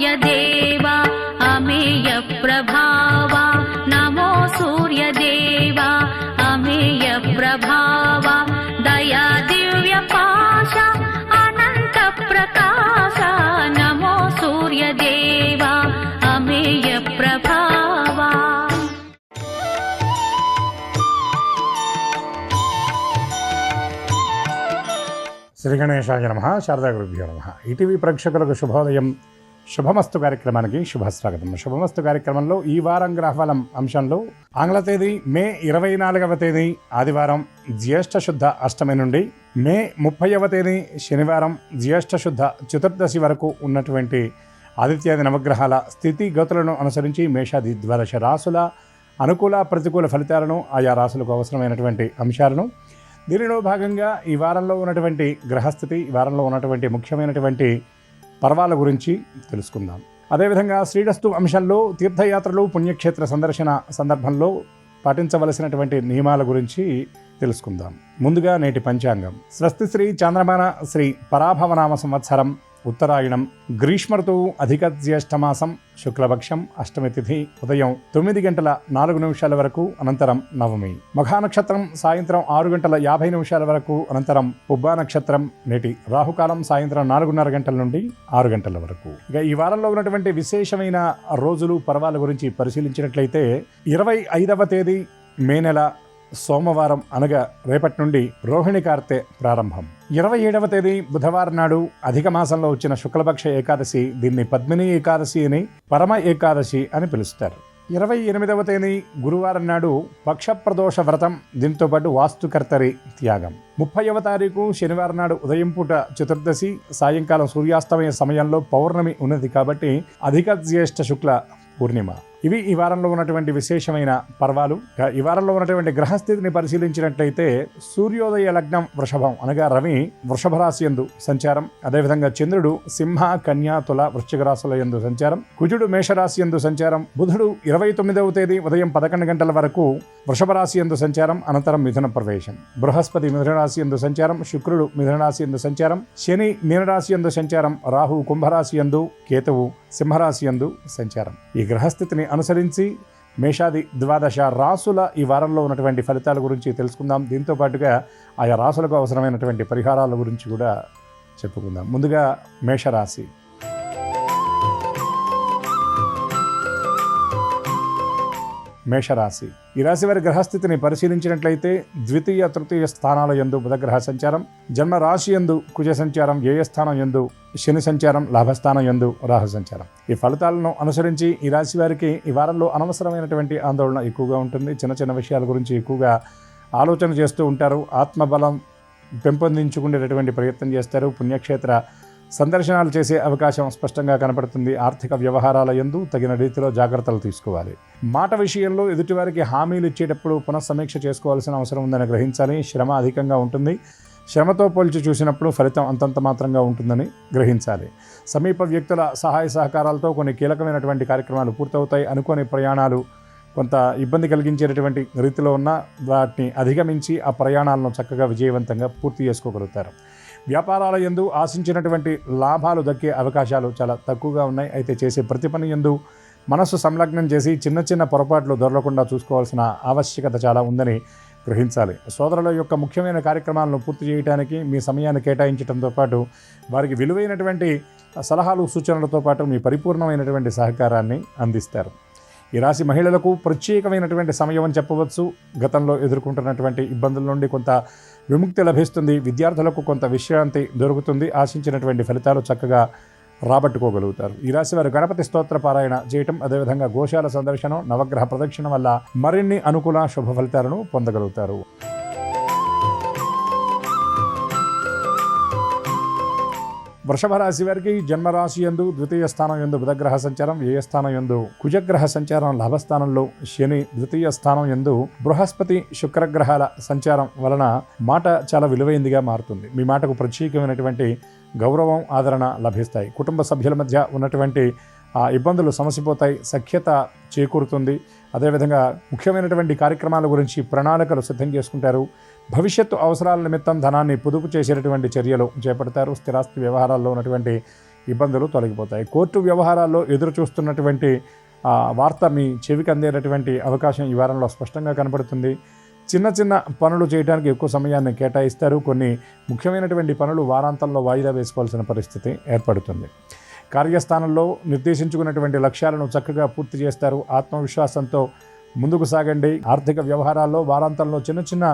सूर्यदेवा अमेय प्रभावा नमो सूर्यदेवा अमेय प्रभावा दया दिव्य पाशा अनंत प्रकाशा नमो सूर्यदेवा अमेय प्रभावा। శ్రీ గణేశాయ నమః. శారదా గురుభ్యో నమః. ఈటీవీ ప్రేక్షకులకు శుభోదయం. శుభమస్తు కార్యక్రమానికి శుభస్వాగతం. శుభమస్తు కార్యక్రమంలో ఈ వారం గ్రహఫలం అంశంలో ఆంగ్ల తేదీ మే 24వ తేదీ ఆదివారం జ్యేష్ఠ శుద్ధ అష్టమి నుండి మే 30వ తేదీ శనివారం జ్యేష్ఠ శుద్ధ చతుర్దశి వరకు ఉన్నటువంటి ఆదిత్యాది నవగ్రహాల స్థితిగతులను అనుసరించి మేషాది ద్వాదశ రాసుల అనుకూల ప్రతికూల ఫలితాలను, ఆయా రాసులకు అవసరమైనటువంటి అంశాలను, దీనిలో భాగంగా ఈ వారంలో ఉన్నటువంటి గ్రహస్థితి, ఈ వారంలో ఉన్నటువంటి ముఖ్యమైనటువంటి పర్వాల గురించి తెలుసుకుందాం. అదేవిధంగా శ్రీరస్తు అంశంలో తీర్థయాత్రలు, పుణ్యక్షేత్ర సందర్శన సందర్భంలో పాటించవలసినటువంటి నియమాల గురించి తెలుసుకుందాం. ముందుగా నేటి పంచాంగం. స్వస్తి శ్రీ చాంద్రమాన శ్రీ పరాభవనామ సంవత్సరం ఉత్తరాయణం గ్రీష్మ ఋతువు అధిక జ్యేష్ఠమాసం శుక్లపక్షం అష్టమి తిథి ఉదయం 9:04 వరకు, అనంతరం నవమి. మఘా నక్షత్రం సాయంత్రం 6:50 వరకు, అనంతరం పుబ్బా నక్షత్రం. నేటి రాహుకాలం సాయంత్రం 4:30 నుండి 6 వరకు. ఇక ఈ వారంలో ఉన్నటువంటి విశేషమైన రోజులు, పర్వాల గురించి పరిశీలించినట్లయితే 25వ తేదీ మే నెల సోమవారం అనగా రేపటి నుండి రోహిణి కార్తె ప్రారంభం. 27వ తేదీ బుధవారం నాడు అధిక మాసంలో వచ్చిన శుక్లపక్ష ఏకాదశి, దీన్ని పద్మిని ఏకాదశి అని, పరమ ఏకాదశి అని పిలుస్తారు. 28వ తేదీ గురువారం నాడు పక్షప్రదోష వ్రతం, దీంతో పాటు వాస్తుకర్తరి త్యాగం. 30వ తారీఖు శనివారం నాడు ఉదయం పూట చతుర్దశి, సాయంకాలం సూర్యాస్తమయ సమయంలో పౌర్ణమి ఉన్నది కాబట్టి అధిక జ్యేష్ఠ శుక్ల పూర్ణిమ. ఇవి ఈ వారంలో ఉన్నటువంటి విశేషమైన పర్వాలు. ఈ వారంలో ఉన్నటువంటి గ్రహస్థితిని పరిశీలించినట్లయితే సూర్యోదయ లగ్నం వృషభం అనగా రవి వృషభ రాశి యందు సంచారం, అదేవిధంగా చంద్రుడు సింహ, కన్యా, తుల, వృశ్చిక రాశుల యందు సంచారం, కుజుడు మేషరాశి యందు సంచారం, బుధుడు 29వ తేదీ ఉదయం 11 గంటల వరకు వృషభ రాశి యందు సంచారం, అనంతరం మిథున ప్రవేశం. బృహస్పతి మిథున రాశి యందు సంచారం, శుక్రుడు మిథున రాశి యందు సంచారం, శని మీనరాశి యందు సంచారం, రాహు కుంభరాశి యందు, కేతువు సింహరాశి యందు సంచారం. ఈ గ్రహస్థితిని అనుసరించి మేషాది ద్వాదశ రాసుల ఈ వారంలో ఉన్నటువంటి ఫలితాల గురించి తెలుసుకుందాం. దీంతో పాటుగా ఆయా రాసులకు అవసరమైనటువంటి పరిహారాల గురించి కూడా చెప్పుకుందాం. ముందుగా మేషరాశి. మేషరాశి. ఈ రాశి వారి గ్రహస్థితిని పరిశీలించినట్లయితే ద్వితీయ తృతీయ స్థానాల యందు బుధగ్రహ సంచారం, జన్మ రాశి యందు కుజ సంచారం, వ్యయ స్థానం యందు శని సంచారం, లాభస్థానం యందు రాహు సంచారం. ఈ ఫలితాలను అనుసరించి ఈ రాశి వారికి ఈ వారంలో అనవసరమైనటువంటి ఆందోళన ఎక్కువగా ఉంటుంది. చిన్న చిన్న విషయాల గురించి ఎక్కువగా ఆలోచన చేస్తూ ఉంటారు. ఆత్మబలం పెంపొందించుకునేటటువంటి ప్రయత్నం చేస్తారు. పుణ్యక్షేత్ర సందర్శనాలు చేసే అవకాశం స్పష్టంగా కనపడుతుంది. ఆర్థిక వ్యవహారాల యందు తగిన రీతిలో జాగ్రత్తలు తీసుకోవాలి. మాట విషయంలో ఎదుటివారికి హామీలు ఇచ్చేటప్పుడు పునఃసమీక్ష చేసుకోవాల్సిన అవసరం ఉందని గ్రహించాలి. శ్రమ అధికంగా ఉంటుంది. శ్రమతో పోల్చి చూసినప్పుడు ఫలితం అంతంత మాత్రంగా ఉంటుందని గ్రహించాలి. సమీప వ్యక్తుల సహాయ సహకారాలతో కొన్ని కీలకమైనటువంటి కార్యక్రమాలు పూర్తవుతాయి. అనుకోని ప్రయాణాలు కొంత ఇబ్బంది కలిగించేటటువంటి రీతిలో ఉన్న వాటిని అధిగమించి ఆ ప్రయాణాలను చక్కగా విజయవంతంగా పూర్తి చేసుకోగలుగుతారు. వ్యాపారాల యందు ఆశించినటువంటి లాభాలు దక్కే అవకాశాలు చాలా తక్కువగా ఉన్నాయి. అయితే చేసే ప్రతి పని యందు మనస్సు సంలగ్నం చేసి చిన్న చిన్న పొరపాట్లు దొరలకుండా చూసుకోవాల్సిన ఆవశ్యకత చాలా ఉందని గ్రహించాలి. సోదరుల యొక్క ముఖ్యమైన కార్యక్రమాలను పూర్తి చేయడానికి మీ సమయాన్ని కేటాయించడంతో పాటు వారికి విలువైనటువంటి సలహాలు, సూచనలతో పాటు మీ పరిపూర్ణమైనటువంటి సహకారాన్ని అందిస్తారు. ఈ రాశి మహిళలకు ప్రత్యేకమైనటువంటి సమయం అని చెప్పవచ్చు. గతంలో ఎదుర్కొంటున్నటువంటి ఇబ్బందుల నుండి కొంత విముక్తి లభిస్తుంది. విద్యార్థులకు కొంత విశ్రాంతి దొరుకుతుంది. ఆశించినటువంటి ఫలితాలు చక్కగా రాబట్టుకోగలుగుతారు. ఈ రాశి వారు గణపతి స్తోత్ర పారాయణ చేయటం, అదేవిధంగా గోశాల సందర్శనం, నవగ్రహ ప్రదక్షిణ వల్ల మరిన్ని అనుకూల శుభ ఫలితాలను పొందగలుగుతారు. వృషభ రాశి వారికి జన్మరాశి యందు ద్వితీయ స్థానం యందు బుధగ్రహ సంచారం, వ్యయ స్థానం యందు కుజగ్రహ సంచారం, లాభస్థానంలో శని, ద్వితీయ స్థానం యందు బృహస్పతి, శుక్రగ్రహాల సంచారం వలన మాట చాలా విలువైందిగా మారుతుంది. మీ మాటకు ప్రత్యేకమైనటువంటి గౌరవం, ఆదరణ లభిస్తాయి. కుటుంబ సభ్యుల మధ్య ఉన్నటువంటి ఇబ్బందులు సమసిపోతాయి. సఖ్యత చేకూరుతుంది. అదేవిధంగా ముఖ్యమైనటువంటి కార్యక్రమాల గురించి ప్రణాళికలు సిద్ధం చేసుకుంటారు. భవిష్యత్తు అవసరాల నిమిత్తం ధనాన్ని పొదుపు చేసేటటువంటి చర్యలు చేపడతారు. స్థిరాస్తి వ్యవహారాల్లో ఉన్నటువంటి ఇబ్బందులు తొలగిపోతాయి. కోర్టు వ్యవహారాల్లో ఎదురు చూస్తున్నటువంటి వార్త మీ చెవికి అందేటటువంటి అవకాశం ఈ వారంలో స్పష్టంగా కనబడుతుంది. చిన్న చిన్న పనులు చేయడానికి ఎక్కువ సమయాన్ని కేటాయిస్తారు. కొన్ని ముఖ్యమైనటువంటి పనులు వారాంతంలో వాయిదా వేసుకోవాల్సిన పరిస్థితి ఏర్పడుతుంది. కార్యస్థానంలో నిర్దేశించుకున్నటువంటి లక్ష్యాలను చక్కగా పూర్తి చేస్తారు. ఆత్మవిశ్వాసంతో ముందుకు సాగండి. ఆర్థిక వ్యవహారాల్లో వారాంతంలో చిన్న చిన్న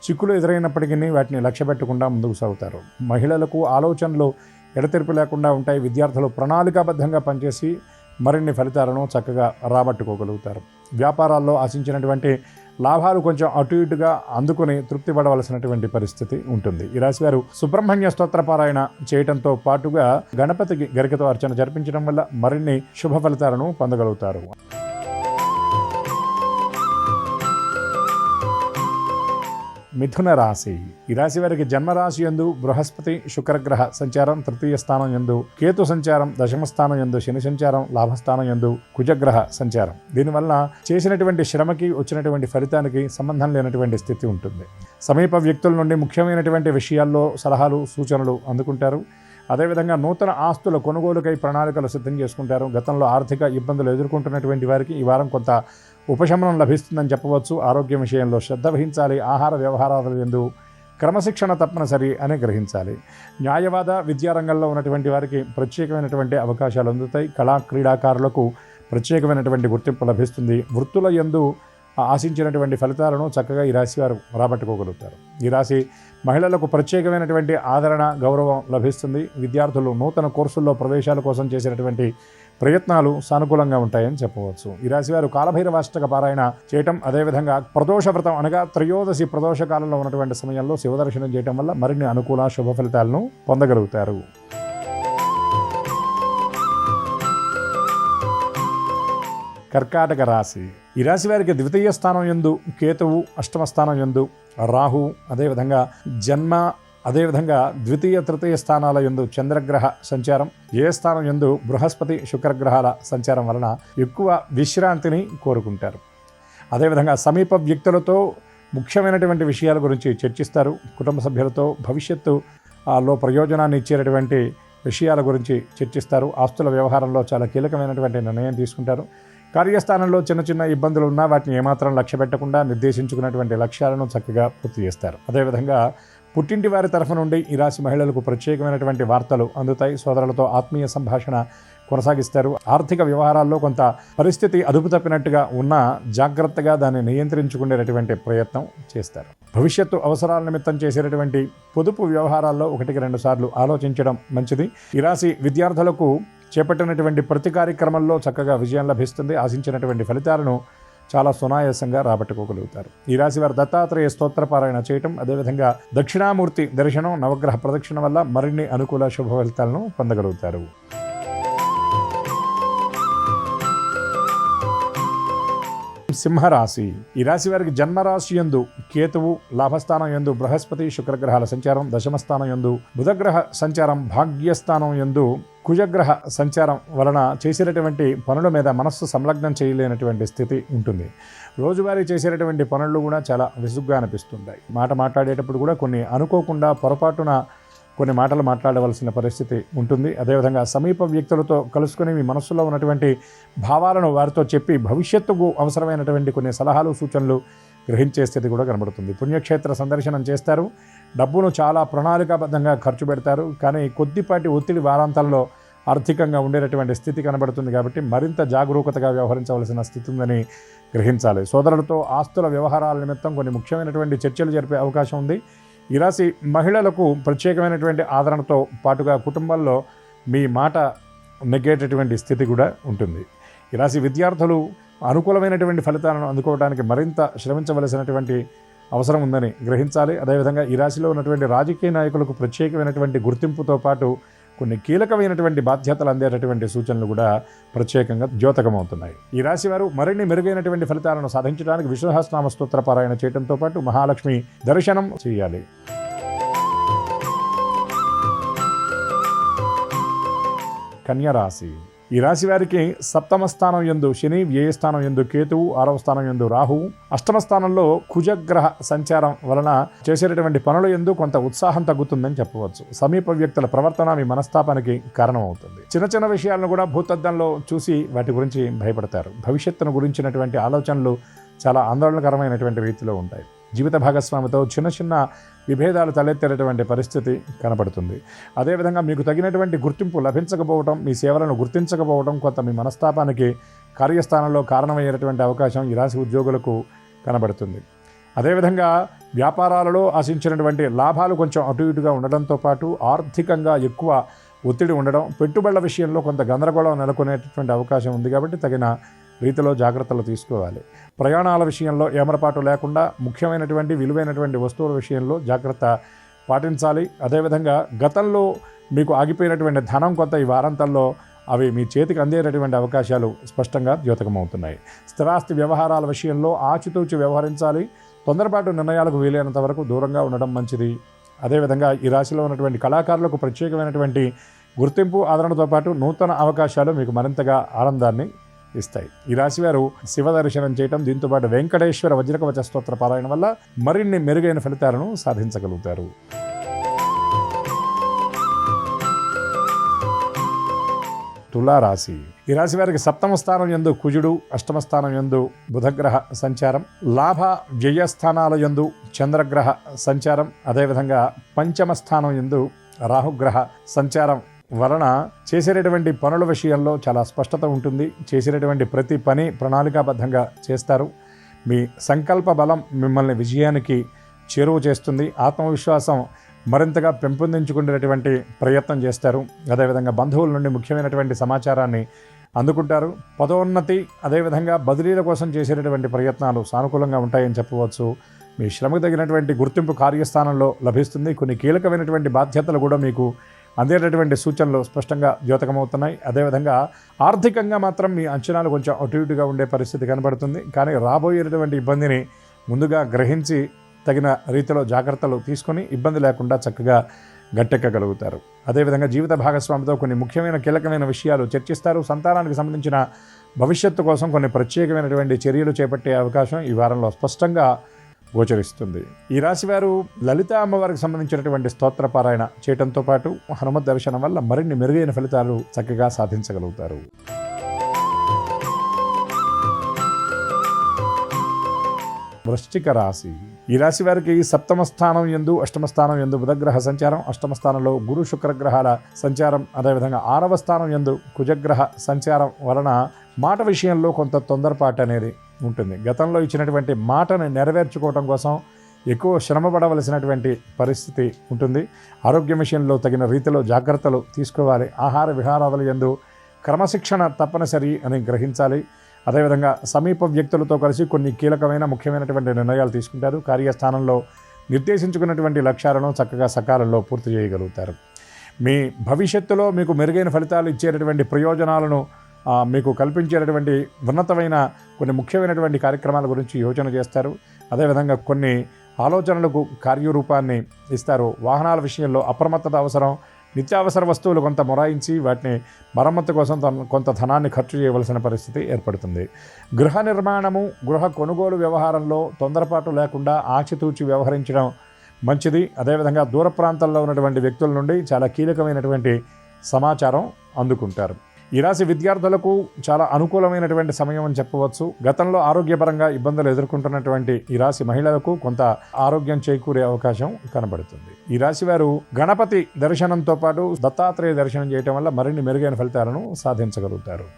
చిక్కులు ఎదురైనప్పటికీ వాటిని లక్ష్యపెట్టకుండా ముందుకు సాగుతారు. మహిళలకు ఆలోచనలు ఎడతెరిపి లేకుండా ఉంటాయి. విద్యార్థులు ప్రణాళికాబద్ధంగా పనిచేసి మరిన్ని ఫలితాలను చక్కగా రాబట్టుకోగలుగుతారు. వ్యాపారాల్లో ఆశించినటువంటి లాభాలు కొంచెం అటు ఇటుగా అందుకుని తృప్తి పడవలసినటువంటి పరిస్థితి ఉంటుంది. ఈ రాశివారు సుబ్రహ్మణ్య స్తోత్ర పారాయణ చేయడంతో పాటుగా గణపతికి గరికతో అర్చన జరిపించడం వల్ల మరిన్ని శుభ ఫలితాలను పొందగలుగుతారు. మిథున రాశి. ఈ రాశి వారికి జన్మరాశి యందు బృహస్పతి శుక్రగ్రహ సంచారం, తృతీయ స్థానం యందు కేతు సంచారం, దశమ స్థానం యందు శని సంచారం, లాభస్థానం యందు కుజగ్రహ సంచారం. దీనివల్ల చేసినటువంటి శ్రమకి వచ్చినటువంటి ఫలితానికి సంబంధం లేనటువంటి స్థితి ఉంటుంది. సమీప వ్యక్తుల నుండి ముఖ్యమైనటువంటి విషయాల్లో సలహాలు సూచనలు అందుకుంటారు. అదేవిధంగా నూతన ఆస్తుల కొనుగోలుకై ప్రణాళికలు సిద్ధం చేసుకుంటారు. గతంలో ఆర్థిక ఇబ్బందులు ఎదుర్కొంటున్నటువంటి వారికి ఈ వారం కొంత ఉపశమనం లభిస్తుందని చెప్పవచ్చు. ఆరోగ్యం విషయంలో శ్రద్ధ వహించాలి. ఆహార వ్యవహారాల యందు క్రమశిక్షణ తప్పనిసరి అని గ్రహించాలి. న్యాయవాద విద్యారంగంలో ఉన్నటువంటి వారికి ప్రత్యేకమైనటువంటి అవకాశాలు అందుతాయి. కళా క్రీడాకారులకు ప్రత్యేకమైనటువంటి గుర్తింపు లభిస్తుంది. వృత్తుల యందు ఆశించినటువంటి ఫలితాలను చక్కగా ఈ రాశి వారు రాబట్టుకోగలుగుతారు. ఈ రాశి మహిళలకు ప్రత్యేకమైనటువంటి ఆదరణ గౌరవం లభిస్తుంది. విద్యార్థులు నూతన కోర్సుల్లో ప్రవేశాల కోసం చేసినటువంటి ప్రయత్నాలు సానుకూలంగా ఉంటాయని చెప్పవచ్చు. ఈ రాశి వారు కాలభైరవాష్టక పారాయణ చేయటం, అదేవిధంగా ప్రదోష వ్రతం అనగా త్రయోదశి ప్రదోష కాలంలో ఉన్నటువంటి సమయంలో శివదర్శనం చేయటం వల్ల మరిన్ని అనుకూల శుభ ఫలితాలను పొందగలుగుతారు. కర్కాటక రాశి. ఈ రాశి వారికి ద్వితీయ స్థానం యందు కేతువు, అష్టమ స్థానం యందు రాహు, అదేవిధంగా జన్మ, అదేవిధంగా ద్వితీయ తృతీయ స్థానాల యందు చంద్రగ్రహ సంచారం, ఏ స్థానం యందు బృహస్పతి శుక్రగ్రహాల సంచారం వలన ఎక్కువ విశ్రాంతిని కోరుకుంటారు. అదేవిధంగా సమీప వ్యక్తులతో ముఖ్యమైనటువంటి విషయాల గురించి చర్చిస్తారు. కుటుంబ సభ్యులతో భవిష్యత్తులో ప్రయోజనాన్ని ఇచ్చేటటువంటి విషయాల గురించి చర్చిస్తారు. ఆస్తుల వ్యవహారంలో చాలా కీలకమైనటువంటి నిర్ణయం తీసుకుంటారు. కార్యస్థానంలో చిన్న చిన్న ఇబ్బందులు ఉన్నా వాటిని ఏమాత్రం లక్ష్య పెట్టకుండా నిర్దేశించుకున్నటువంటి లక్ష్యాలను చక్కగా పూర్తి చేస్తారు. అదేవిధంగా పుట్టింటి వారి తరఫు నుండి ఈ రాశి మహిళలకు ప్రత్యేకమైనటువంటి వార్తలు అందుతాయి. సోదరులతో ఆత్మీయ సంభాషణ కొనసాగిస్తారు. ఆర్థిక వ్యవహారాల్లో కొంత పరిస్థితి అదుపు తప్పినట్టుగా ఉన్నా జాగ్రత్తగా దాన్ని నియంత్రించుకునేటటువంటి ప్రయత్నం చేస్తారు. భవిష్యత్తు అవసరాల నిమిత్తం చేసేటటువంటి పొదుపు వ్యవహారాల్లో 1-2 సార్లు ఆలోచించడం మంచిది. ఈ రాశి విద్యార్థులకు చేపట్టినటువంటి ప్రతి కార్యక్రమంలో చక్కగా విజయం లభిస్తుంది. ఆశించినటువంటి ఫలితాలను చాలా సునాయాసంగా రాబట్టుకోగలుగుతారు. ఈ రాశి వారు దత్తాత్రేయ స్తోత్రపారాయణ చేయటం, అదేవిధంగా దక్షిణామూర్తి దర్శనం, నవగ్రహ ప్రదక్షిణ వల్ల మరిన్ని అనుకూల శుభ ఫలితాలను పొందగలుగుతారు. సింహరాశి. ఈ రాశి వారికి జన్మరాశి యందు కేతువు, లాభస్థానం యందు బృహస్పతి శుక్రగ్రహాల సంచారం, దశమస్థానం యందు బుధగ్రహ సంచారం, భాగ్యస్థానం యందు కుజగ్రహ సంచారం వలన చేసేటటువంటి పనుల మీద మనస్సు సంలగ్నం చేయలేనటువంటి స్థితి ఉంటుంది. రోజువారీ చేసేటటువంటి పనులు కూడా చాలా విసుగ్గా అనిపిస్తుంటాయి. మాట్లాడేటప్పుడు కూడా కొన్ని అనుకోకుండా పొరపాటున కొన్ని మాటలు మాట్లాడవలసిన పరిస్థితి ఉంటుంది. అదేవిధంగా సమీప వ్యక్తులతో కలుసుకొని మీ మనస్సులో ఉన్నటువంటి భావాలను వారితో చెప్పి భవిష్యత్తుకు అవసరమైనటువంటి కొన్ని సలహాలు సూచనలు గ్రహించే స్థితి కూడా కనబడుతుంది. పుణ్యక్షేత్ర సందర్శనం చేస్తారు. డబ్బును చాలా ప్రణాళికాబద్ధంగా ఖర్చు పెడతారు. కానీ కొద్దిపాటి ఒత్తిడి వారాంతాల్లో ఆర్థికంగా ఉండేటటువంటి స్థితి కనబడుతుంది. కాబట్టి మరింత జాగరూకతగా వ్యవహరించవలసిన స్థితి ఉందని గ్రహించాలి. సోదరులతో ఆస్తుల వ్యవహారాల నిమిత్తం కొన్ని ముఖ్యమైనటువంటి చర్చలు జరిపే అవకాశం ఉంది. ఈ రాశి మహిళలకు ప్రత్యేకమైనటువంటి ఆదరణతో పాటుగా కుటుంబంలో మీ మాట నెగ్గేటటువంటి స్థితి కూడా ఉంటుంది. ఈ రాశి విద్యార్థులు అనుకూలమైనటువంటి ఫలితాలను అందుకోవడానికి మరింత శ్రమించవలసినటువంటి అవసరం ఉందని గ్రహించాలి. అదేవిధంగా ఈ రాశిలో ఉన్నటువంటి రాజకీయ నాయకులకు ప్రత్యేకమైనటువంటి గుర్తింపుతో పాటు కొన్ని కీలకమైనటువంటి బాధ్యతలు అందేటటువంటి సూచనలు కూడా ప్రత్యేకంగా ద్యోతకమవుతున్నాయి. ఈ రాశి వారు మరిన్ని మెరుగైనటువంటి ఫలితాలను సాధించడానికి విష్ణు సహస్రనామ స్తోత్ర పారాయణ చేయడంతో పాటు మహాలక్ష్మి దర్శనం చేయాలి. కన్యా రాశి. ఈ రాశి వారికి సప్తమ స్థానం యందు శని, వ్యయ స్థానం యందు కేతువు, 6వ స్థానం యందు రాహువు, అష్టమ స్థానంలో కుజగ్రహ సంచారం వలన చేసేటటువంటి పనుల యందు కొంత ఉత్సాహం తగ్గుతుందని చెప్పవచ్చు. సమీప వ్యక్తుల ప్రవర్తన మీ మనస్తాపానికి కారణమవుతుంది. చిన్న చిన్న విషయాలను కూడా భూతద్దంలో చూసి వాటి గురించి భయపడతారు. భవిష్యత్తును గురించినటువంటి ఆలోచనలు చాలా ఆందోళనకరమైనటువంటి రీతిలో ఉంటాయి. జీవిత భాగస్వామితో చిన్న చిన్న విభేదాలు తలెత్తేటటువంటి పరిస్థితి కనపడుతుంది. అదేవిధంగా మీకు తగినటువంటి గుర్తింపు లభించకపోవడం, మీ సేవలను గుర్తించకపోవడం కొంత మీ మనస్తాపానికి కార్యస్థానంలో కారణమయ్యేటటువంటి అవకాశం ఈ రాశి ఉద్యోగులకు కనబడుతుంది. అదేవిధంగా వ్యాపారాలలో ఆశించినటువంటి లాభాలు కొంచెం అటు ఇటుగా ఉండడంతో పాటు ఆర్థికంగా ఎక్కువ ఒత్తిడి ఉండడం, పెట్టుబడుల విషయంలో కొంత గందరగోళం నెలకొనేటటువంటి అవకాశం ఉంది. కాబట్టి తగిన రీతిలో జాగ్రత్తలు తీసుకోవాలి. ప్రయాణాల విషయంలో ఏమరపాటు లేకుండా ముఖ్యమైనటువంటి విలువైనటువంటి వస్తువుల విషయంలో జాగ్రత్త పాటించాలి. అదేవిధంగా గతంలో మీకు ఆగిపోయినటువంటి ధనం కొంత ఈ వారాంతంలో అవి మీ చేతికి అందేటటువంటి అవకాశాలు స్పష్టంగా ద్యోతకమవుతున్నాయి. స్థిరాస్తి వ్యవహారాల విషయంలో ఆచితూచి వ్యవహరించాలి. తొందరపాటు నిర్ణయాలకు వీలైనంత వరకు దూరంగా ఉండడం మంచిది. అదేవిధంగా ఈ రాశిలో ఉన్నటువంటి కళాకారులకు ప్రత్యేకమైనటువంటి గుర్తింపు, ఆదరణతో పాటు నూతన అవకాశాలు మీకు మరింతగా ఆనందాన్ని ఇస్తాయి. ఈ రాశివారు శివ దర్శనం చేయటం, దీంతోపాటు వెంకటేశ్వర వజ్రకవచ స్తోత్ర పారాయణ వల్ల మరిన్ని మెరుగైన ఫలితాలను సాధించగలుగుతారు. తులారాశి. ఈ రాశి వారికి సప్తమ స్థానం యందు కుజుడు, అష్టమ స్థానం యందు బుధగ్రహ సంచారం, లాభ వ్యయస్థానాల యందు చంద్రగ్రహ సంచారం, అదేవిధంగా పంచమ స్థానం యందు రాహుగ్రహ సంచారం వలన చేసేటటువంటి పనుల విషయంలో చాలా స్పష్టత ఉంటుంది. చేసేటటువంటి ప్రతి పని ప్రణాళికాబద్ధంగా చేస్తారు. మీ సంకల్ప బలం మిమ్మల్ని విజయానికి చేరువ చేస్తుంది. ఆత్మవిశ్వాసం మరింతగా పెంపొందించుకునేటటువంటి ప్రయత్నం చేస్తారు. అదేవిధంగా బంధువుల నుండి ముఖ్యమైనటువంటి సమాచారాన్ని అందుకుంటారు. పదోన్నతి, అదేవిధంగా బదిలీల కోసం చేసేటటువంటి ప్రయత్నాలు సానుకూలంగా ఉంటాయని చెప్పవచ్చు. మీ శ్రమకు తగినటువంటి గుర్తింపు కార్యస్థానంలో లభిస్తుంది. కొన్ని కీలకమైనటువంటి బాధ్యతలు కూడా మీకు అందేటటువంటి సూచనలు స్పష్టంగా ద్యోతకమవుతున్నాయి. అదేవిధంగా ఆర్థికంగా మాత్రం మీ అంచనాలు కొంచెం అటు ఇటుగా ఉండే పరిస్థితి కనబడుతుంది. కానీ రాబోయేటటువంటి ఇబ్బందిని ముందుగా గ్రహించి తగిన రీతిలో జాగ్రత్తలు తీసుకొని ఇబ్బంది లేకుండా చక్కగా గట్టెక్కగలుగుతారు. అదేవిధంగా జీవిత భాగస్వామితో కొన్ని ముఖ్యమైన కీలకమైన విషయాలు చర్చిస్తారు. సంతానానికి సంబంధించిన భవిష్యత్తు కోసం కొన్ని ప్రత్యేకమైనటువంటి చర్యలు చేపట్టే అవకాశం ఈ వారంలో స్పష్టంగా గోచరిస్తుంది. ఈ రాశివారు లలిత అమ్మవారికి సంబంధించినటువంటి స్తోత్ర పారాయణ చేయడంతో పాటు హనుమత్ దర్శనం వల్ల మరిన్ని మెరుగైన ఫలితాలు చక్కగా సాధించగలుగుతారు. వృశ్చిక రాశి. ఈ రాశి వారికి సప్తమ స్థానం యందు, అష్టమ స్థానం యందు బుధగ్రహ సంచారం, అష్టమ స్థానంలో గురు శుక్రగ్రహాల సంచారం, అదేవిధంగా 6వ స్థానం యందు కుజగ్రహ సంచారం వలన మాట విషయంలో కొంత తొందరపాటు అనేది ఉంటుంది. గతంలో ఇచ్చినటువంటి మాటను నెరవేర్చుకోవడం కోసం ఎక్కువ శ్రమ పడవలసినటువంటి పరిస్థితి ఉంటుంది. ఆరోగ్యం విషయంలో తగిన రీతిలో జాగ్రత్తలు తీసుకోవాలి. ఆహార విహారాదుల యందు క్రమశిక్షణ తప్పనిసరి అని గ్రహించాలి. అదేవిధంగా సమీప వ్యక్తులతో కలిసి కొన్ని కీలకమైన ముఖ్యమైనటువంటి నిర్ణయాలు తీసుకుంటారు. కార్యస్థానంలో నిర్దేశించుకున్నటువంటి లక్ష్యాలను చక్కగా సకాలంలో పూర్తి చేయగలుగుతారు. మీ భవిష్యత్తులో మీకు మెరుగైన ఫలితాలు ఇచ్చేటటువంటి ప్రయోజనాలను మీకు కల్పించేటటువంటి ఉన్నతమైన కొన్ని ముఖ్యమైనటువంటి కార్యక్రమాల గురించి యోచన చేస్తారు. అదేవిధంగా కొన్ని ఆలోచనలకు కార్యరూపాన్ని ఇస్తారు. వాహనాల విషయంలో అప్రమత్తత అవసరం. నిత్యావసర వస్తువులు కొంత మొరాయించి వాటిని మరమ్మతు కోసం కొంత ధనాన్ని ఖర్చు చేయవలసిన పరిస్థితి ఏర్పడుతుంది. గృహ నిర్మాణము, గృహ కొనుగోలు వ్యవహారంలో తొందరపాటు లేకుండా ఆచితూచి వ్యవహరించడం మంచిది. అదేవిధంగా దూర ప్రాంతాల్లో ఉన్నటువంటి వ్యక్తుల నుండి చాలా కీలకమైనటువంటి సమాచారం అందుకుంటారు. ఈ రాశి విద్యార్థులకు చాలా అనుకూలమైనటువంటి సమయం అని చెప్పవచ్చు. గతంలో ఆరోగ్యపరంగా ఇబ్బందులు ఎదుర్కొంటున్నటువంటి ఈ రాశి మహిళలకు కొంత ఆరోగ్యం చేకూరే అవకాశం కనబడుతుంది. ఈ రాశి వారు గణపతి దర్శనంతో పాటు దత్తాత్రేయ దర్శనం చేయటం వల్ల మరిన్ని మెరుగైన ఫలితాలను సాధించగలుగుతారు.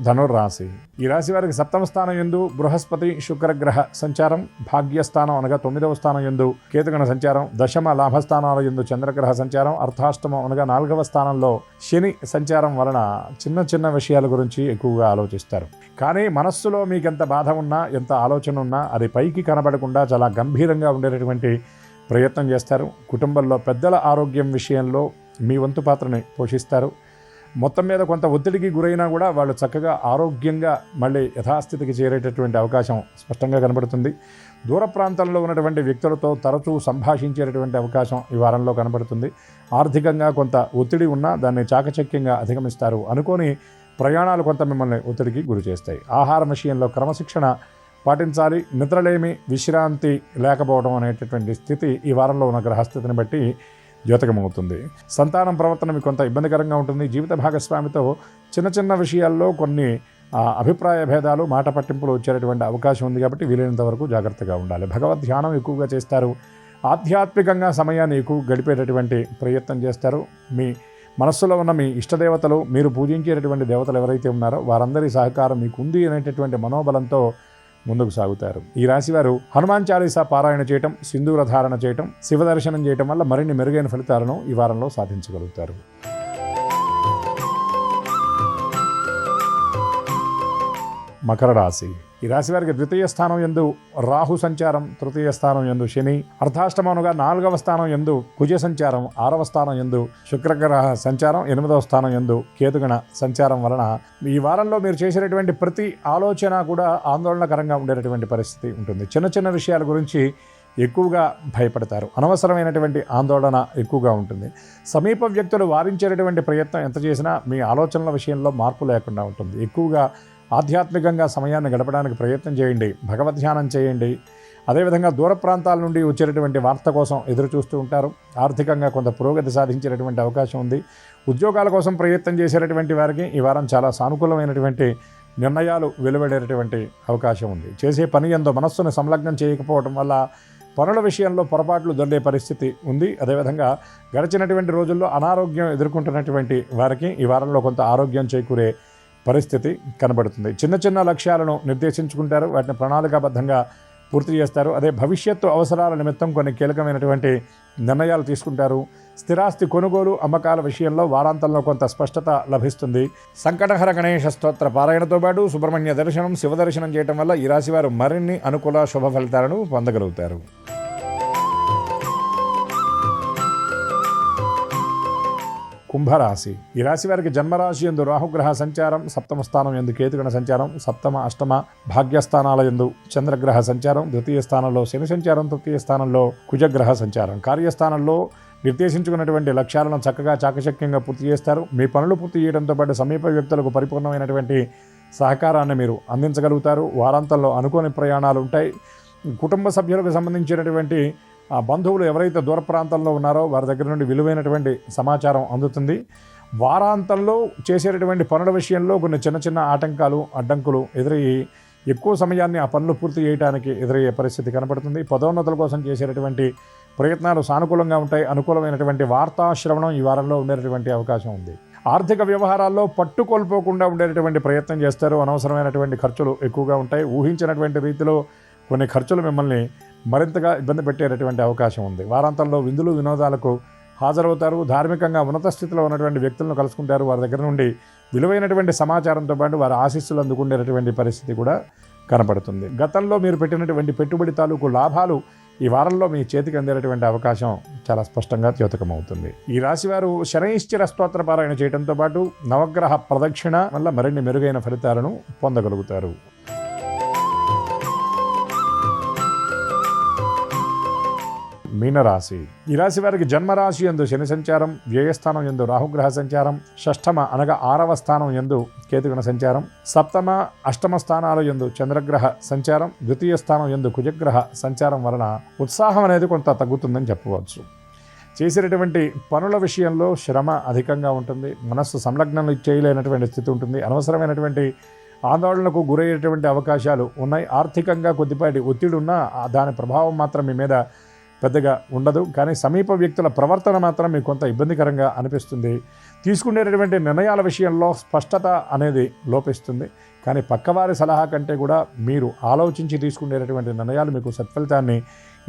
ధనుర్రాశి. ఈ రాశి వారికి సప్తమ స్థానం యందు బృహస్పతి శుక్రగ్రహ సంచారం, భాగ్యస్థానం అనగా 9వ స్థానం యందు కేతుగణ సంచారం, దశమ లాభస్థానాల యందు చంద్రగ్రహ సంచారం, అర్ధాష్టమం అనగా 4వ స్థానంలో శని సంచారం వలన చిన్న చిన్న విషయాల గురించి ఎక్కువగా ఆలోచిస్తారు. కానీ మనస్సులో మీకు ఎంత బాధ ఉన్నా, ఎంత ఆలోచన ఉన్నా అది పైకి కనబడకుండా చాలా గంభీరంగా ఉండేటటువంటి ప్రయత్నం చేస్తారు. కుటుంబంలో పెద్దల ఆరోగ్యం విషయంలో మీ వంతు పాత్రని పోషిస్తారు. మొత్తం మీద కొంత ఒత్తిడికి గురైనా కూడా వాళ్ళు చక్కగా ఆరోగ్యంగా మళ్ళీ యథాస్థితికి చేరేటటువంటి అవకాశం స్పష్టంగా కనబడుతుంది. దూర ప్రాంతంలో ఉన్నటువంటి వ్యక్తులతో తరచూ సంభాషించేటటువంటి అవకాశం ఈ వారంలో కనబడుతుంది. ఆర్థికంగా కొంత ఒత్తిడి ఉన్నా దాన్ని చాకచక్యంగా అధిగమిస్తారు. అనుకోని ప్రయాణాలు కొంత మిమ్మల్ని ఒత్తిడికి గురి చేస్తాయి. ఆహారం విషయంలో క్రమశిక్షణ పాటించాలి. నిద్రలేమి, విశ్రాంతి లేకపోవడం అనేటటువంటి స్థితి ఈ వారంలో ఉన్న గ్రహస్థితిని బట్టి ద్యోతకమవుతుంది. సంతానం ప్రవర్తన మీకు కొంత ఇబ్బందికరంగా ఉంటుంది. జీవిత భాగస్వామితో చిన్న చిన్న విషయాల్లో కొన్ని అభిప్రాయ భేదాలు, మాట పట్టింపులు వచ్చేటటువంటి అవకాశం ఉంది కాబట్టి వీలైనంత వరకు జాగ్రత్తగా ఉండాలి. భగవద్ ధ్యానం ఎక్కువగా చేస్తారు. ఆధ్యాత్మికంగా సమయాన్ని ఎక్కువ గడిపేటటువంటి ప్రయత్నం చేస్తారు. మీ మనస్సులో ఉన్న మీ ఇష్టదేవతలు, మీరు పూజించేటటువంటి దేవతలు ఎవరైతే ఉన్నారో వారందరి సహకారం మీకు ఉంది అనేటటువంటి మనోబలంతో ముందుకు సాగుతారు. ఈ రాశివారు హనుమాన్ చాలీసా పారాయణ చేయటం, సింధూర ధారణ చేయటం, శివ దర్శనం చేయటం వల్ల మరిన్ని మెరుగైన ఫలితాలను ఈ వారంలో సాధించగలుగుతారు. మకర రాశి. ఈ రాశి వారికి ద్వితీయ స్థానం యందు రాహు సంచారం, తృతీయ స్థానం యందు శని, అర్ధాష్టమనుగా 4వ స్థానం యందు కుజ సంచారం, 6వ స్థానం యందు శుక్రగ్రహ సంచారం, 8వ స్థానం యందు కేతుగణ సంచారం వలన ఈ వారంలో మీరు చేసేటటువంటి ప్రతి ఆలోచన కూడా ఆందోళనకరంగా ఉండేటటువంటి పరిస్థితి ఉంటుంది. చిన్న చిన్న విషయాల గురించి ఎక్కువగా భయపడతారు. అనవసరమైనటువంటి ఆందోళన ఎక్కువగా ఉంటుంది. సమీప వ్యక్తులు వారించేటటువంటి ప్రయత్నం ఎంత చేసినా మీ ఆలోచనల విషయంలో మార్పు లేకుండా ఉంటుంది. ఎక్కువగా ఆధ్యాత్మికంగా సమయాన్ని గడపడానికి ప్రయత్నం చేయండి. భగవద్ధ్యానం చేయండి. అదేవిధంగా దూర ప్రాంతాల నుండి వచ్చేటటువంటి వార్త కోసం ఎదురు చూస్తూ ఉంటారు. ఆర్థికంగా కొంత పురోగతి సాధించేటటువంటి అవకాశం ఉంది. ఉద్యోగాల కోసం ప్రయత్నం చేసేటటువంటి వారికి ఈ వారం చాలా సానుకూలమైనటువంటి నిర్ణయాలు వెలువడేటటువంటి అవకాశం ఉంది. చేసే పని యందు మనస్సును సంలగ్నం చేయకపోవడం వల్ల పనుల విషయంలో పొరపాట్లు దొర్లే పరిస్థితి ఉంది. అదేవిధంగా గడిచినటువంటి రోజుల్లో అనారోగ్యం ఎదుర్కొంటున్నటువంటి వారికి ఈ వారంలో కొంత ఆరోగ్యం చేకూరే పరిస్థితి కనబడుతుంది. చిన్న చిన్న లక్ష్యాలను నిర్దేశించుకుంటారు. వాటిని ప్రణాళికాబద్ధంగా పూర్తి చేస్తారు. అదే భవిష్యత్తు అవసరాల నిమిత్తం కొన్ని కీలకమైనటువంటి నిర్ణయాలు తీసుకుంటారు. స్థిరాస్తి కొనుగోలు, అమ్మకాల విషయంలో వారాంతంలో కొంత స్పష్టత లభిస్తుంది. సంకటహర గణేశ స్తోత్ర పారాయణతో పాటు సుబ్రహ్మణ్య దర్శనం, శివ దర్శనం చేయటం వల్ల ఈ రాశివారు మరిన్ని అనుకూల శుభ ఫలితాలను పొందగలుగుతారు. కుంభరాశి. ఈ రాశి వారికి జన్మరాశి యందు రాహుగ్రహ సంచారం, 7వ స్థానం యందు కేతుగణ సంచారం, 7మ, 8మ భాగ్యస్థానాల యందు చంద్రగ్రహ సంచారం, ద్వితీయ స్థానంలో శని సంచారం, తృతీయ స్థానంలో కుజగ్రహ సంచారం. కార్యస్థానంలో నిర్దేశించుకున్నటువంటి లక్ష్యాలను చక్కగా చాకచక్యంగా పూర్తి చేస్తారు. మీ పనులు పూర్తి చేయడంతో పాటు సమీప వ్యక్తులకు పరిపూర్ణమైనటువంటి సహకారాన్ని మీరు అందించగలుగుతారు. వారాంతంలో అనుకోని ప్రయాణాలు ఉంటాయి. కుటుంబ సభ్యులకు సంబంధించినటువంటి బంధువులు ఎవరైతే దూర ప్రాంతంలో ఉన్నారో వారి దగ్గర నుండి విలువైనటువంటి సమాచారం అందుతుంది. వారాంతంలో చేసేటటువంటి పనుల విషయంలో కొన్ని చిన్న చిన్న ఆటంకాలు, అడ్డంకులు ఎదురయ్యి ఎక్కువ సమయాన్ని ఆ పనులు పూర్తి చేయడానికి ఎదురయ్యే పరిస్థితి కనపడుతుంది. పదోన్నతుల కోసం చేసేటటువంటి ప్రయత్నాలు సానుకూలంగా ఉంటాయి. అనుకూలమైనటువంటి వార్తా శ్రవణం ఈ వారంలో ఉండేటటువంటి అవకాశం ఉంది. ఆర్థిక వ్యవహారాల్లో పట్టుకోల్పోకుండా ఉండేటటువంటి ప్రయత్నం చేస్తారు. అనవసరమైనటువంటి ఖర్చులు ఎక్కువగా ఉంటాయి. ఊహించినటువంటి రీతిలో కొన్ని ఖర్చులు మిమ్మల్ని మరింతగా ఇబ్బంది పెట్టేటటువంటి అవకాశం ఉంది. వారాంతంలో విందులు, వినోదాలకు హాజరవుతారు. ధార్మికంగా ఉన్నత స్థితిలో ఉన్నటువంటి వ్యక్తులను కలుసుకుంటారు. వారి దగ్గర నుండి విలువైనటువంటి సమాచారంతో పాటు వారి ఆశీస్సులు అందుకునేటటువంటి పరిస్థితి కూడా కనపడుతుంది. గతంలో మీరు పెట్టినటువంటి పెట్టుబడి తాలూకు లాభాలు ఈ వారంలో మీ చేతికి అందేటటువంటి అవకాశం చాలా స్పష్టంగా ద్యోతకమవుతుంది. ఈ రాశివారు శనైశ్చర స్తోత్ర పారాయణ చేయడంతో పాటు నవగ్రహ ప్రదక్షిణ వల్ల మరిన్ని మెరుగైన ఫలితాలను పొందగలుగుతారు. మీనరాశి. ఈ రాశి వారికి జన్మరాశి యందు శని సంచారం, వ్యయస్థానం యందు రాహుగ్రహ సంచారం, 6మ అనగా 6వ స్థానం యందు కేతుగణ సంచారం, 7మ, 8మ స్థానాల యందు చంద్రగ్రహ సంచారం, ద్వితీయ స్థానం యందు కుజగ్రహ సంచారం వలన ఉత్సాహం అనేది కొంత తగ్గుతుందని చెప్పవచ్చు. చేసేటటువంటి పనుల విషయంలో శ్రమ అధికంగా ఉంటుంది. మనస్సు సంలగ్నం చేయలేనటువంటి స్థితి ఉంటుంది. అనవసరమైనటువంటి ఆందోళనకు గురయ్యేటువంటి అవకాశాలు ఉన్నాయి. ఆర్థికంగా కొద్దిపాటి ఒత్తిడి ఉన్నా దాని ప్రభావం మాత్రం మీ మీద పెద్దగా ఉండదు. కానీ సమీప వ్యక్తుల ప్రవర్తన మాత్రం మీకు కొంత ఇబ్బందికరంగా అనిపిస్తుంది. తీసుకునేటటువంటి నిర్ణయాల విషయంలో స్పష్టత అనేది లోపిస్తుంది. కానీ పక్కవారి సలహా కంటే కూడా మీరు ఆలోచించి తీసుకునేటటువంటి నిర్ణయాలు మీకు సత్ఫలితాన్ని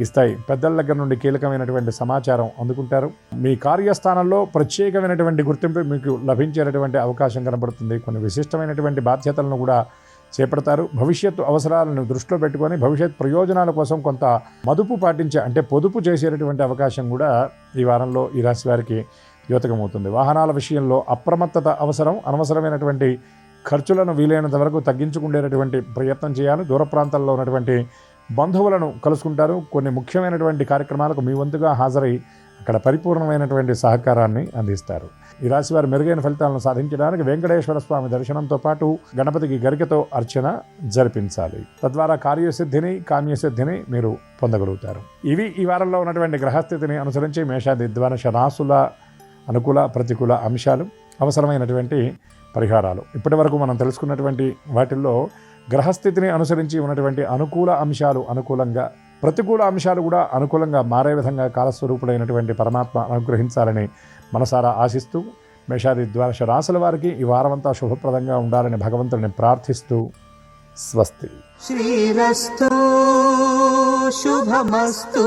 ఇస్తాయి. పెద్దల దగ్గర నుండి కీలకమైనటువంటి సమాచారం అందుకుంటారు. మీ కార్యస్థానంలో ప్రత్యేకమైనటువంటి గుర్తింపు మీకు లభించేటటువంటి అవకాశం కనబడుతుంది. కొన్ని విశిష్టమైనటువంటి బాధ్యతలను కూడా చేపడతారు. భవిష్యత్తు అవసరాలను దృష్టిలో పెట్టుకొని భవిష్యత్ ప్రయోజనాల కోసం కొంత మదుపు పాటించే, అంటే పొదుపు చేసేటటువంటి అవకాశం కూడా ఈ వారంలో ఈ రాశి వారికి ద్యోతకమవుతుంది. వాహనాల విషయంలో అప్రమత్తత అవసరం. అనవసరమైనటువంటి ఖర్చులను వీలైనంత వరకు తగ్గించుకునేటటువంటి ప్రయత్నం చేయాలి. దూర ప్రాంతాల్లో ఉన్నటువంటి బంధువులను కలుసుకుంటారు. కొన్ని ముఖ్యమైనటువంటి కార్యక్రమాలకు మీ వంతుగా హాజరై అక్కడ పరిపూర్ణమైనటువంటి సహకారాన్ని అందిస్తారు. ఈ రాశి వారు మెరుగైన ఫలితాలను సాధించడానికి వెంకటేశ్వర స్వామి దర్శనంతో పాటు గణపతికి గరికతో అర్చన జరిపించాలి. తద్వారా కార్యసిద్ధిని కామ్యసిద్ధిని మీరు పొందగలుగుతారు. ఇవి ఈ వారంలో ఉన్నటువంటి గ్రహస్థితిని అనుసరించి మేషాది ద్వాదశ రాశుల అనుకూల ప్రతికూల అంశాలు, అవసరమైనటువంటి పరిహారాలు. ఇప్పటి వరకు మనం తెలుసుకున్నటువంటి వాటిల్లో గ్రహస్థితిని అనుసరించి ఉన్నటువంటి అనుకూల అంశాలు అనుకూలంగా, ప్రతికూల అంశాలు కూడా అనుకూలంగా మారే విధంగా కాలస్వరూపుడైనటువంటి పరమాత్మ అనుగ్రహించాలని మనసారా ఆశిస్తూ మేషాది ద్వాదశ రాశుల వారికి ఈ వారమంతా శుభప్రదంగా ఉండాలని భగవంతుడిని ప్రార్థిస్తూ స్వస్తి. శ్రీరస్తు శుభమస్తు.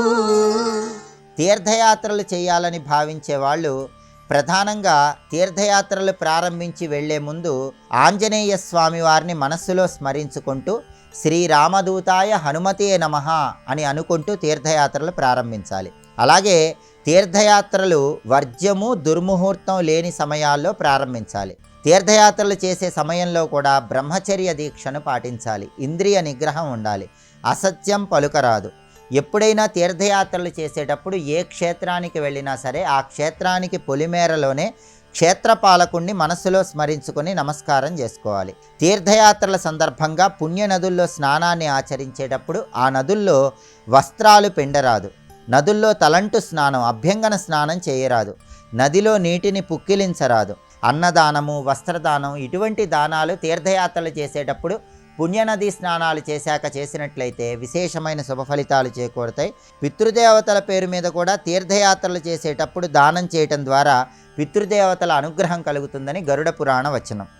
తీర్థయాత్రలు చేయాలని భావించే వాళ్ళు ప్రధానంగా తీర్థయాత్రలు ప్రారంభించి వెళ్లే ముందు ఆంజనేయ స్వామి వారిని మనస్సులో స్మరించుకుంటూ శ్రీరామదూతాయ హనుమతే నమః అని అనుకుంటూ తీర్థయాత్రలు ప్రారంభించాలి. అలాగే తీర్థయాత్రలు వర్జ్యము దుర్ముహూర్తం లేని సమయాల్లో ప్రారంభించాలి. తీర్థయాత్రలు చేసే సమయంలో కూడా బ్రహ్మచర్య దీక్షను పాటించాలి. ఇంద్రియ నిగ్రహం ఉండాలి. అసత్యం పలుకరాదు. ఎప్పుడైనా తీర్థయాత్రలు చేసేటప్పుడు ఏ క్షేత్రానికి వెళ్ళినా సరే ఆ క్షేత్రానికి పొలిమేరలోనే క్షేత్రపాలకుణ్ణి మనస్సులో స్మరించుకొని నమస్కారం చేసుకోవాలి. తీర్థయాత్రల సందర్భంగా పుణ్య నదుల్లో స్నానాన్ని ఆచరించేటప్పుడు ఆ నదుల్లో వస్త్రాలు పిండరాదు. నదుల్లో తలంటు స్నానం, అభ్యంగన స్నానం చేయరాదు. నదిలో నీటిని పుక్కిలించరాదు. అన్నదానము, వస్త్రదానం ఇటువంటి దానాలు తీర్థయాత్రలు చేసేటప్పుడు పుణ్యనదీ స్నానాలు చేశాక చేసినట్లయితే విశేషమైన శుభ ఫలితాలు చేకూరుతాయి. పితృదేవతల పేరు మీద కూడా తీర్థయాత్రలు చేసేటప్పుడు దానం చేయటం ద్వారా పితృదేవతల అనుగ్రహం కలుగుతుందని గరుడ పురాణ వచనం.